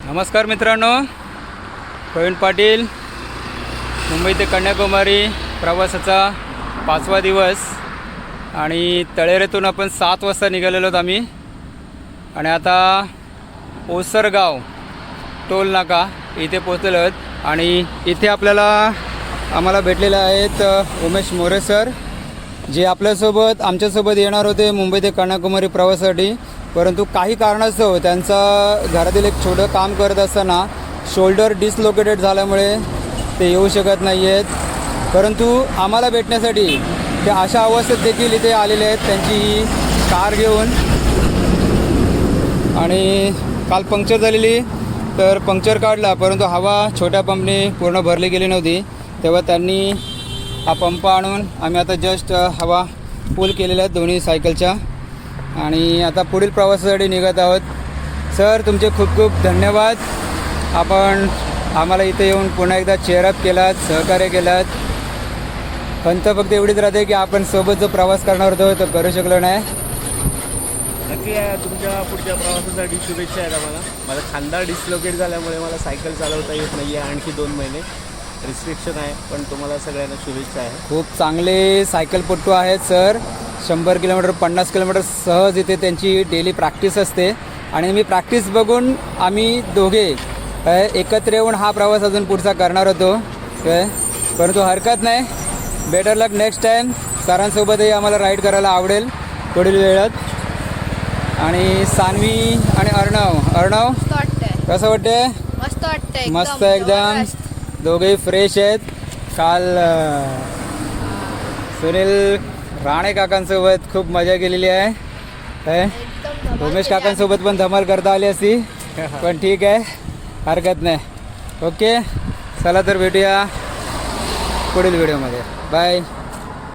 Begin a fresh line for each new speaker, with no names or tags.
नमस्कार मित्रांनो, प्रवीण पाटील, मुंबई ते कन्याकुमारी प्रवासाचा 5वा दिवस आणि तळेरेतून आपण 7 वाजता निघालेलो आहोत आम्ही आणि आता ओसरगाव टोल नाका इथे पोहोचलेलो आहोत आणि इथे आम्हाला भेटलेले आहेत उमेश मोरे सर, जे आमच्यासोबत येणार होते मुंबई ते कन्याकुमारी प्रवासासाठी, परंतु काही कारणास्तव त्यांचा घरातील एक छोटं काम करत असताना शोल्डर डिसलोकेटेड झाल्यामुळे ते येऊ शकत नाही आहेत. परंतु आम्हाला भेटण्यासाठी ते अशा अवस्थेत देखील इथे आलेले आहेत त्यांची कार घेऊन. आणि काल पंक्चर झालेली, तर पंक्चर काढला, परंतु हवा छोट्या पंपने पूर्ण भरली गेली नव्हती, तेव्हा त्यांनी हा पंप आणून आम्ही आता जस्ट हवा फुल केलेल्या आहेत दोन्ही सायकलच्या आणि आता पुढील प्रवासासाठी निघत आहोत. सर, तुमचे खूप खूप धन्यवाद. आपण आम्हाला इथे येऊन पुन्हा एकदा चेअरअप केलात, सहकार्य केलात. फक्त एवढीच राहते की आपण सोबत जो प्रवास करणार होतो तो करू शकलो नाही.
नक्की तुमच्या पुढच्या प्रवासासाठी शुभेच्छा आहेत आम्हाला. माझा खांदा डिस्लोकेट झाल्यामुळे मला सायकल चालवता येत नाही आहे, आणखी 2 महिने रिस्ट्रिक्शन आहे, पण तुम्हाला सगळ्यांना शुभेच्छा आहे.
खूप चांगले सायकलपटू आहेत सर. 100 किलोमीटर 50 किलोमीटर सहज इथे त्यांची डेली प्रॅक्टिस असते आणि मी प्रॅक्टिस बघून आम्ही दोघे एकत्र येऊन हा प्रवास अजून पुढचा करणार होतो, परंतु हरकत नाही. बेटर लक नेक्स्ट टाईम. सरांसोबतही आम्हाला राईड करायला आवडेल पुढील वेळात. आणि सान्वी आणि अर्णव कसं वाटते?
मस्त वाटतंय,
मस्त एकदम. दोघेही फ्रेश आहेत. काल सुनील राणे काकांसोबत खूप मजा केलेली आहे. उमेश काकांसोबत पण धमाल करता आली असती, पण ठीक आहे, हरकत नाही. ओके, चला तर भेटूया पुढील व्हिडिओमध्ये. बाय.